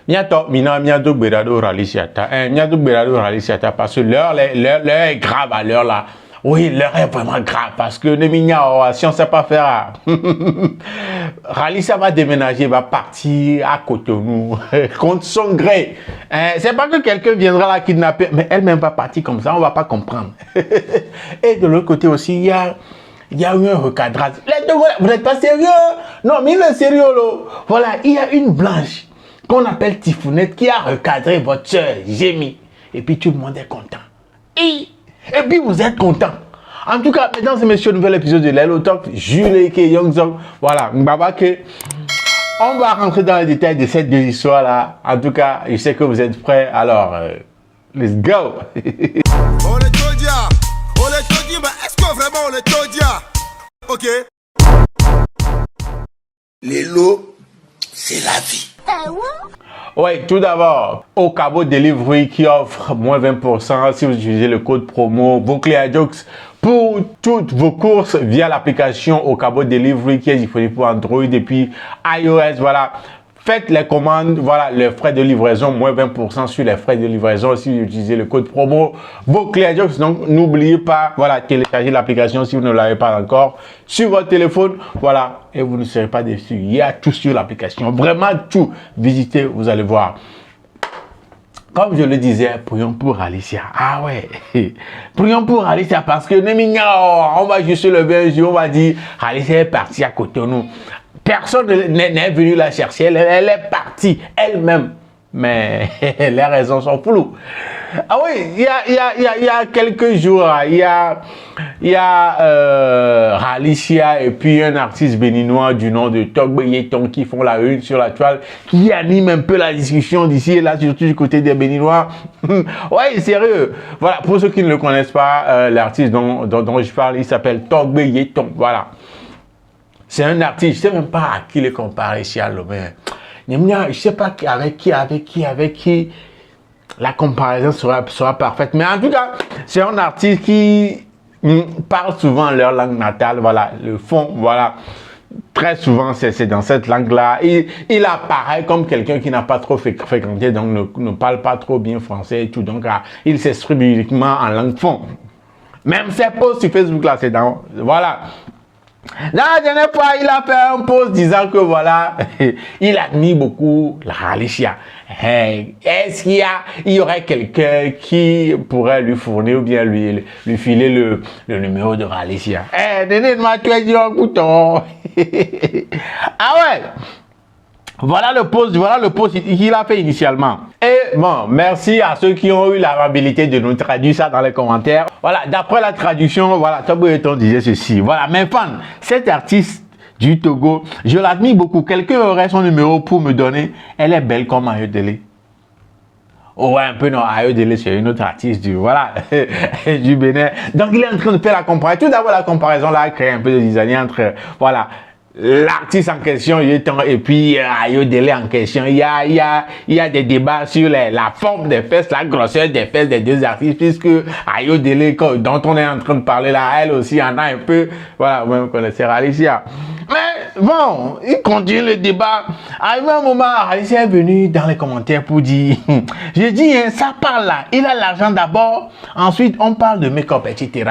Miato, mina, miato, berado, ralisiata. Miato, berado, ralisiata. Parce que l'heure est grave à l'heure là. Oui, l'heure est vraiment grave parce que si on ne sait pas faire, Ralisia va déménager, va partir à Cotonou contre son gré. C'est pas que quelqu'un viendra la kidnapper, mais elle-même va partir comme ça, on va pas comprendre. Et de l'autre côté aussi, il y a eu un recadrage. Vous n'êtes pas sérieux? Non, mais il est sérieux là. Voilà, il y a une blanche qu'on appelle Tifounette qui a recadré votre soeur, Jémi. Et puis tout le monde est content. Et puis vous êtes content. En tout cas, mesdames et messieurs, nouvel épisode de Lelo Talk, Jules et Youngzong. Voilà, Mbaba que on va rentrer dans les détails de cette deux histoires là. En tout cas, je sais que vous êtes prêts. Alors, let's go. On est Todia, mais est-ce que vraiment on est Todia? Ok. Lelo, c'est la vie. Oui, tout d'abord, Okabo Delivery qui offre moins 20% si vous utilisez le code promo VOCLEAJOKES pour toutes vos courses via l'application Okabo Delivery qui est disponible pour Android et puis iOS. Voilà. Faites les commandes, voilà, les frais de livraison, moins 20% sur les frais de livraison si vous utilisez le code promo VOCLEAJOKES. Donc, n'oubliez pas, voilà, télécharger l'application si vous ne l'avez pas encore sur votre téléphone, voilà, et vous ne serez pas déçus. Il y a tout sur l'application, vraiment tout. Visitez, vous allez voir. Comme je le disais, prions pour Alicia. Ah ouais, prions pour Alicia parce que on va juste se lever un jour, on va dire, Alicia est partie à Cotonou. Personne n'est venu la chercher, elle est partie elle-même. Mais les raisons sont floues. Ah oui, il y a quelques jours, il y a Alicia et puis un artiste béninois du nom de Togbe Yeton qui font la une sur la toile, qui anime un peu la discussion d'ici et là, surtout du côté des Béninois. Ouais, sérieux. Voilà, pour ceux qui ne le connaissent pas, l'artiste dont je parle, il s'appelle Togbe Yeton. Voilà. C'est un artiste, je ne sais même pas à qui le comparer ici à Lomé. Je ne sais pas avec qui la comparaison sera parfaite. Mais en tout cas, c'est un artiste qui parle souvent leur langue natale. Voilà, le fond, voilà. Très souvent, c'est dans cette langue-là. Il apparaît comme quelqu'un qui n'a pas trop fréquenté, donc ne parle pas trop bien français et tout. Donc, il s'exprime uniquement en langue fond. Même ses posts sur Facebook, là, c'est dans... Voilà. La dernière fois, il a fait un post disant que voilà, il admire beaucoup la Alicia. Est-ce qu'il y aurait quelqu'un qui pourrait lui fournir ou bien lui filer le numéro de Alicia? Donnez-moi, tu as dit un bouton. Ah ouais! Voilà le post qu'il a fait initialement. Et bon, merci à ceux qui ont eu l'amabilité de nous traduire ça dans les commentaires. Voilà, d'après la traduction, voilà, Togbe Yeton disait ceci. Voilà, mes fans, cet artiste du Togo, je l'admire beaucoup. Quelqu'un aurait son numéro pour me donner. Elle est belle comme Ayodele. Oh ouais, un peu non, Ayodele, c'est une autre artiste du, voilà, du Bénin. Donc, il est en train de faire la comparaison. Tout d'abord, la comparaison là a créé un peu de zizanie entre, voilà, l'artiste en question et puis Ayodele en question. Il y a des débats sur la forme des fesses, la grosseur des fesses des deux artistes, puisque Ayodele, dont on est en train de parler là, elle aussi en a un peu. Voilà, vous connaissez Alicia. Mais bon, il continue le débat. À un moment, Alicia est venue dans les commentaires pour dire, j'ai dit, hein, ça parle là, il a l'argent d'abord, ensuite on parle de make-up, etc.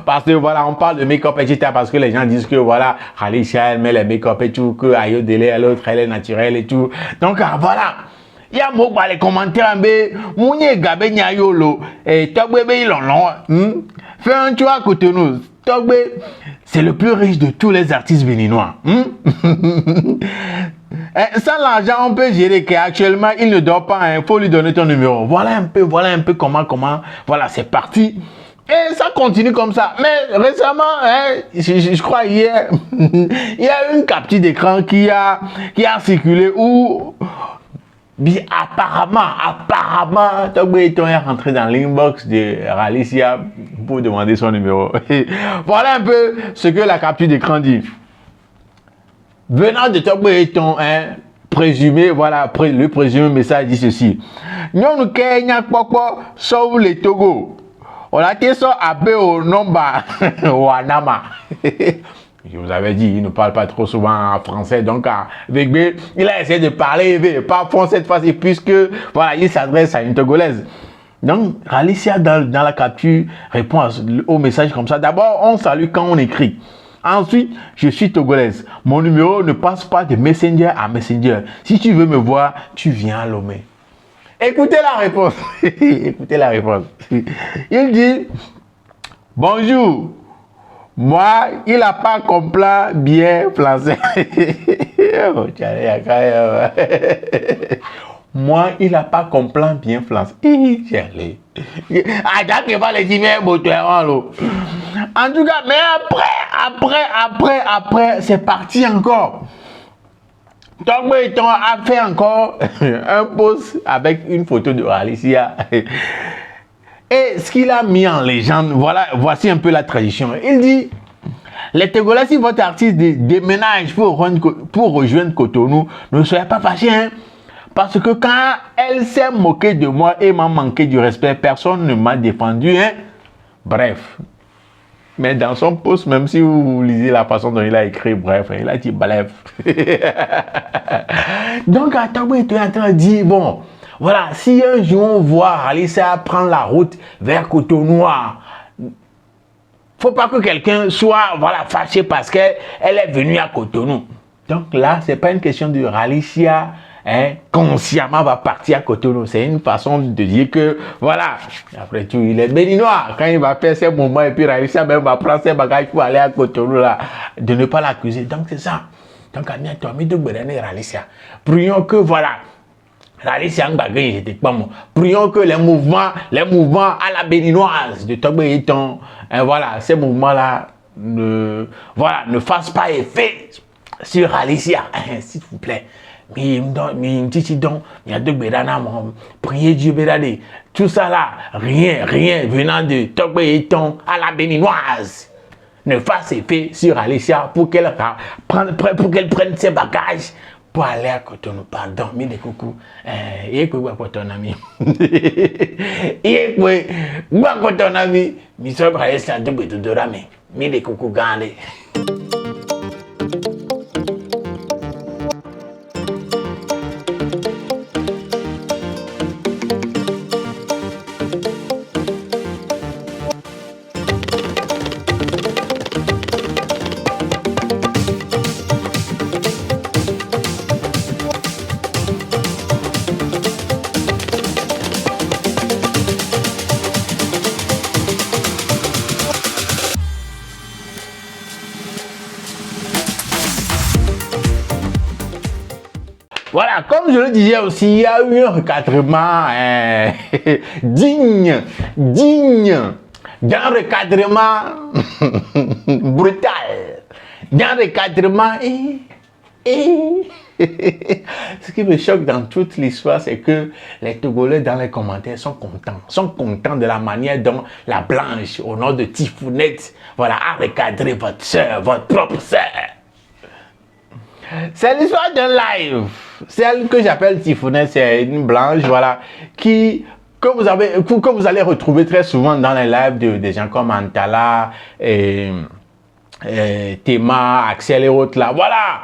Parce que voilà, on parle de make-up, etc. Parce que les gens disent que voilà, Alicia elle met les make-up et tout, que Ayodele l'autre elle est naturelle et tout. Donc voilà, il y a beaucoup les commentaires, mais Mounié Gabe Nyayolo et Togbe Ilonlon, fais un tour à Cotonou. Togbe, c'est le plus riche de tous les artistes béninois. Sans l'argent, on peut gérer qu'actuellement il ne dort pas, il faut lui donner ton numéro. Voilà un peu comment, voilà, c'est parti. Et ça continue comme ça. Mais récemment, hein, je crois hier, il y a une capture d'écran qui a circulé où, apparemment, Togbe Yeton est rentré dans l'inbox de Alicia pour demander son numéro. Voilà un peu ce que la capture d'écran dit. Venant de Togbe Yeton, hein, présumé, voilà, le présumé message dit ceci. Nous Kenya Poko sauve les Togo. On a été ça à au nomba Wanama. Je vous avais dit, il ne parle pas trop souvent en français, donc avec B, il a essayé de parler, pas français cette fois-ci, puisque voilà, il s'adresse à une Togolaise. Donc, Alicia, dans la capture, répond au message comme ça. D'abord, on salue quand on écrit. Ensuite, je suis Togolaise. Mon numéro ne passe pas de Messenger à Messenger. Si tu veux me voir, tu viens à Lomé. Écoutez la réponse. Écoutez la réponse. Il dit, bonjour. Moi, il n'a pas compris bien français. Moi, il n'a pas compris bien français. En tout cas, mais après, c'est parti encore. Donc, on a fait encore un post avec une photo de Alicia. Et ce qu'il a mis en légende, voilà, voici un peu la tradition. Il dit, les Togolais, si votre artiste déménage pour rejoindre Cotonou, ne soyez pas fâchés, hein, parce que quand elle s'est moquée de moi et m'a manqué du respect, personne ne m'a défendu. Hein. Bref. Mais dans son post, même si vous lisez la façon dont il a écrit, bref, il a dit bref. Donc, Atabo était en train de dire, bon, voilà, si un jour on voit Alicia prendre la route vers Cotonou, faut pas que quelqu'un soit voilà, fâché parce qu'elle est venue à Cotonou. Donc là, c'est pas une question de Alicia consciemment va partir à Cotonou. C'est une façon de dire que, voilà, après tout, il est béninois. Quand il va faire ses moments et puis Alicia même va prendre ses bagages pour aller à Cotonou, là, de ne pas l'accuser. Donc c'est ça. Donc, Alicia. Prions que, voilà, Alicia prions que les mouvements à la béninoise de Togbe Eton, voilà, ces mouvements-là ne fassent pas effet sur Alicia, s'il vous plaît. Priez Dieu, tout ça là, rien venant de Togbe Eton à la béninoise ne fasse effet sur Alicia pour qu'elle prenne ses bagages pour aller à Cotonou. Pardon, mille coucou. Et quoi pour ton ami? Et quoi pour ton ami? Mi soeur Alicia de Bedorame. Mille coucou gande. Voilà, comme je le disais aussi, il y a eu un recadrement digne d'un recadrement brutal, d'un recadrement Ce qui me choque dans toute l'histoire, c'est que les Togolais dans les commentaires sont contents de la manière dont la Blanche, au nom de Tifounette, voilà, a recadré votre soeur, votre propre soeur. C'est l'histoire d'un live. Celle que j'appelle Tifounette, c'est une blanche, voilà, que vous allez retrouver très souvent dans les lives des gens comme Antala, Théma, Axel et autres là. Voilà.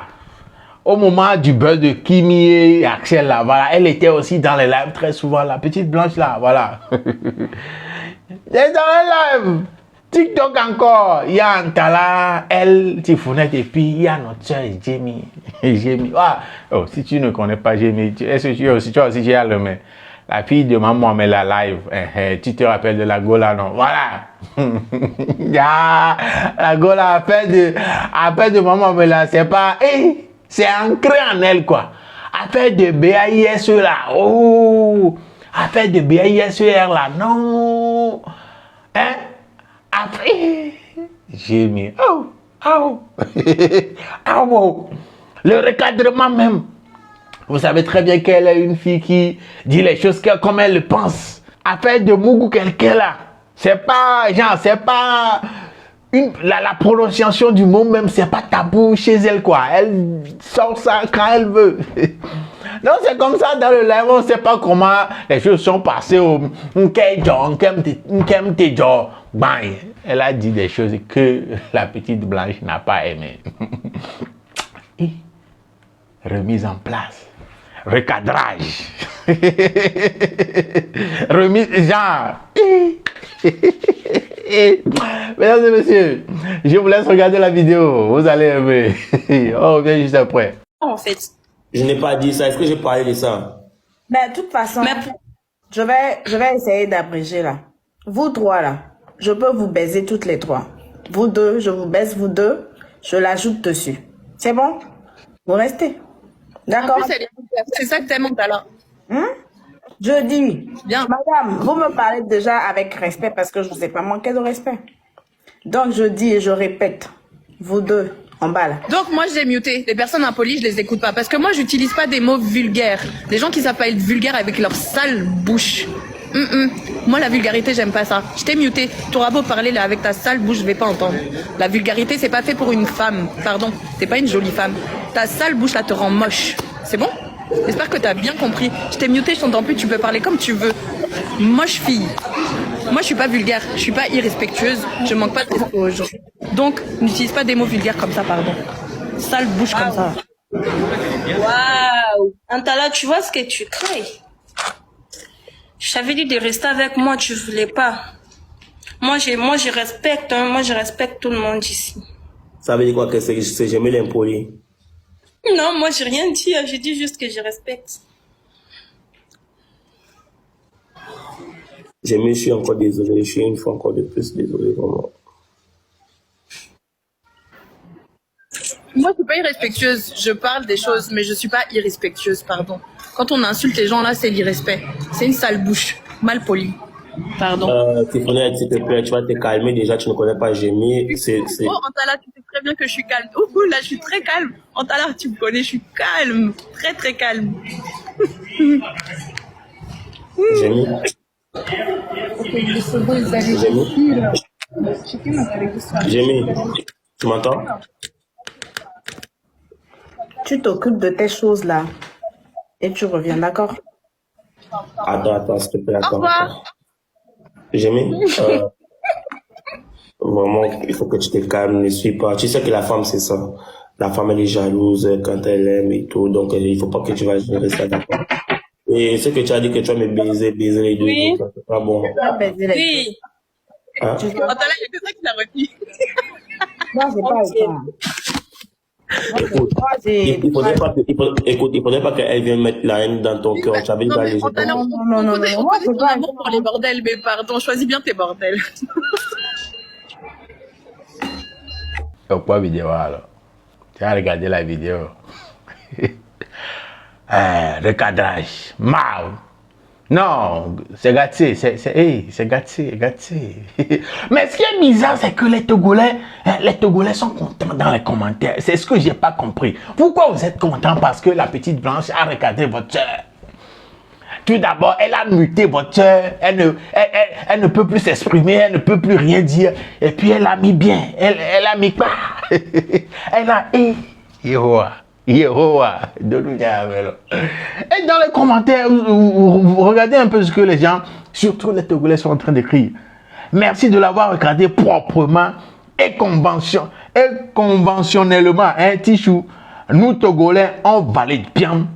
Au moment du buzz de Kimi et Axel là, voilà, elle était aussi dans les lives très souvent, la petite blanche là, voilà. Elle est dans les lives. TikTok encore, il y a Antala, elle, Tifounette, et puis il y a notre soeur Jamie. Jamie. Ah, oh, si tu ne connais pas Jamie, est-ce que tu as aussi la fille de maman, mais la live, tu te rappelles de la Gola, non? Voilà. La Gola, après de maman, mais là, c'est pas, c'est ancré en elle, quoi. Affaire de BAISE là, oh, affaire de BAISE là, non. Hein? Après, j'ai mis, le recadrement même. Vous savez très bien qu'elle est une fille qui dit les choses comme elle le pense. Affaire de Mougou quelqu'un là. C'est pas, genre, c'est pas la prononciation du mot même, c'est pas tabou chez elle quoi. Elle sort ça quand elle veut. Non, c'est comme ça dans le live, on ne sait pas comment les choses sont passées au Elle a dit des choses que la petite Blanche n'a pas aimées. Et remise en place. Recadrage. Remise, genre. Mesdames et messieurs, je vous laisse regarder la vidéo. Vous allez aimer. On revient juste après. En fait. Je n'ai pas dit ça. Est-ce que j'ai parlé de ça? Mais de toute façon, je vais essayer d'abréger là. Vous trois là, je peux vous baiser toutes les trois. Vous deux, je vous baise vous deux, je l'ajoute dessus. C'est bon? Vous restez. D'accord? C'est ça que t'aimes, alors. Je dis, Bien. madame, vous me parlez déjà avec respect parce que je ne vous ai pas manqué de respect. Donc je dis et je répète, vous deux, en bas là. Donc moi j'ai muté. Les personnes impolies, je les écoute pas. Parce que moi j'utilise pas des mots vulgaires. Les gens qui savent pas être vulgaires avec leur sale bouche. Moi la vulgarité j'aime pas ça. Je t'ai muté. T'auras beau parler là avec ta sale bouche, je vais pas entendre. La vulgarité c'est pas fait pour une femme. Pardon, t'es pas une jolie femme. Ta sale bouche là te rend moche. C'est bon? J'espère que t'as bien compris. Je t'ai muté, je t'entends plus, tu peux parler comme tu veux. Moche fille. Moi je suis pas vulgaire, je suis pas irrespectueuse, je manque pas de respect aux gens. Donc n'utilise pas des mots vulgaires comme ça, pardon. Sale bouche comme ça. Waouh! Antala, tu vois ce que tu crées? Je t'avais dit de rester avec moi, tu voulais pas. Moi, je respecte, hein, moi, je respecte tout le monde ici. Ça veut dire quoi que c'est j'aimais l'impoli? Non, moi, j'ai rien dit, hein, j'ai dit juste que je respecte. Je suis encore désolé, je suis une fois encore de plus désolé, vraiment. Moi je suis pas irrespectueuse, je parle des choses, mais je suis pas irrespectueuse, pardon. Quand on insulte les gens là, c'est l'irrespect. C'est une sale bouche, mal polie. Pardon. Tiffany, s'il te plaît, tu vas te calmer, déjà tu ne connais pas Gémé. Oh, Antala, tu sais très bien que je suis calme. Ouh, là, je suis très calme. Antala, tu me connais, je suis calme. Très, très calme. Gémé. Gémé, tu m'entends? Tu t'occupes de tes choses là et tu reviens, d'accord? Attends, s'il te plaît, Au attends. revoir. Gémé, vraiment, il faut que tu te calmes, ne suis pas. Tu sais que la femme, c'est ça. La femme, elle est jalouse quand elle aime et tout, donc il faut pas que tu vas gérer ça, d'accord? Et ce que tu as dit que tu vas me baiser les deux, Oui. donc, c'est pas bon. Oui. Hein? Antala, il y a que ça qui l'a retenu. Moi, j'ai pas le temps. Écoute, Moi, j'ai... il faudrait pas qu'elle vienne mettre la haine dans ton cœur. Tu avais Non, pas mais les Antala, Non, on non, non, connaît non, moi, ton c'est pas amour pour les bordels, mais pardon, choisis bien tes bordels. Pourquoi vidéo alors? Tu as regardé la vidéo. Recadrage. Mal. Non, c'est gâté, c'est gâté. Mais ce qui est bizarre, c'est que les Togolais sont contents dans les commentaires. C'est ce que j'ai pas compris. Pourquoi vous êtes contents? Parce que la petite Blanche a recadré votre soeur. Tout d'abord, elle a muté votre soeur. Elle ne peut plus s'exprimer, elle ne peut plus rien dire. Et puis elle a mis bien. Elle a mis quoi? Elle a Yehowa, et dans les commentaires, vous regardez un peu ce que les gens, surtout les Togolais, sont en train d'écrire. Merci de l'avoir regardé proprement et conventionnellement, hein, Tichou. Nous, Togolais, on valide bien.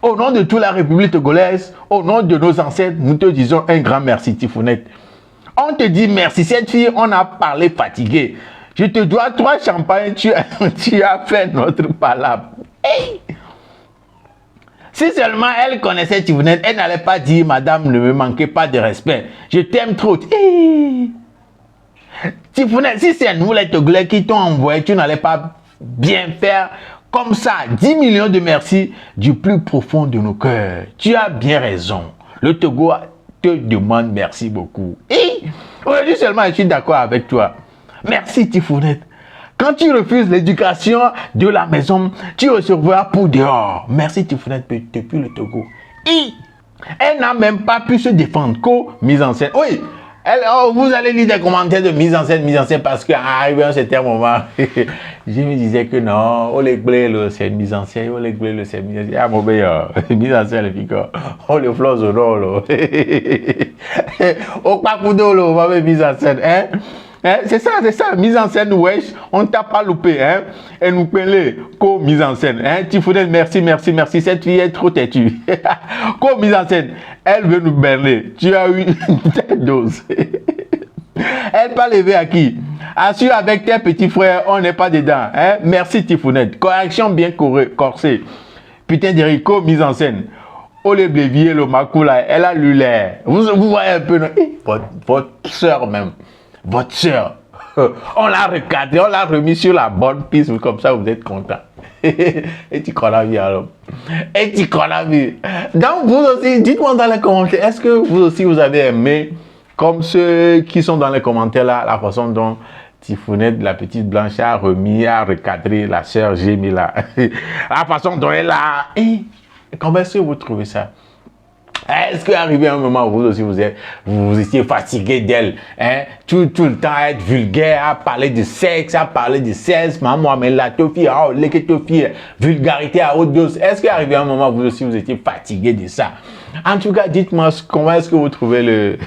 Au nom de toute la République togolaise, au nom de nos ancêtres, nous te disons un grand merci, Tifounette. On te dit merci. Cette fille, on a parlé fatigué. Je te dois 3 champagnes, tu as fait notre palabre. Hey! Si seulement elle connaissait Tifounette, elle n'allait pas dire, madame, ne me manquez pas de respect. Je t'aime trop. Hey! Tifounette, si c'est nous les Togolais qui t'ont envoyé, tu n'allais pas bien faire comme ça. 10 millions de merci du plus profond de nos cœurs. Tu as bien raison. Le Togo te demande merci beaucoup. Hey! Aujourd'hui seulement, je suis d'accord avec toi. Merci Tifounette. Quand tu refuses l'éducation de la maison, tu recevras pour dehors. Merci Tifounette depuis le Togo. Elle n'a même pas pu se défendre. Mise en scène. Oui, vous allez lire des commentaires de mise en scène parce qu'arrivé à un certain moment, je me disais que non, c'est une mise en scène, c'est une mise en scène. Ah, mon meilleur, mise en scène, on le flosse au nom, au Pakudo, on va mettre mise en scène, hein. Hein? C'est ça, mise en scène, wesh, on t'a pas loupé, hein? Et nous prenons mise en scène, hein? Tifounette, merci, cette fille est trop têtue. Mise en scène, elle veut nous berner, tu as eu une telle dose. Elle pas lever à qui? Assure avec tes petits frères, on n'est pas dedans, hein? Merci Tifounette, correction bien corsée. Putain d'Erico, mise en scène. Oh les bléviers, le macou là, elle a lu l'air. Vous voyez un peu, non? Votre soeur même. Votre soeur. On l'a recadré, on l'a remis sur la bonne piste, comme ça vous êtes content. Et tu crois la vie alors. Et tu crois la vie. Donc vous aussi, dites-moi dans les commentaires, est-ce que vous aussi vous avez aimé, comme ceux qui sont dans les commentaires là, la façon dont Tifounette, la petite blanche, a remis, a recadré la sœur Jémi là. La façon dont elle a... Comment est-ce que vous trouvez ça? Est-ce qu'arrivé un moment où vous aussi vous étiez fatigué d'elle, hein? Tout le temps à être vulgaire, à parler de sexe, maman, mais la tofi, oh, les tofi, vulgarité à haute dose. Est-ce qu'arrivé un moment où vous aussi vous étiez fatigué de ça? En tout cas, dites-moi comment est-ce que vous trouvez le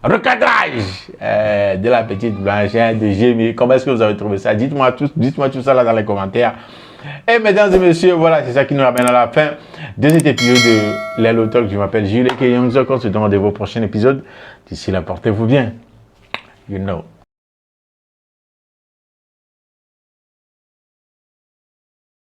recadrage de la petite blanche, hein, de Jémi. Comment est-ce que vous avez trouvé ça? Dites-moi tout ça là dans les commentaires. Et mesdames et messieurs, voilà, c'est ça qui nous ramène à la fin de cet épisode de Lelo Talk. Je m'appelle Jules et on se donne rendez-vous au prochain épisode. D'ici là, portez-vous bien. You know.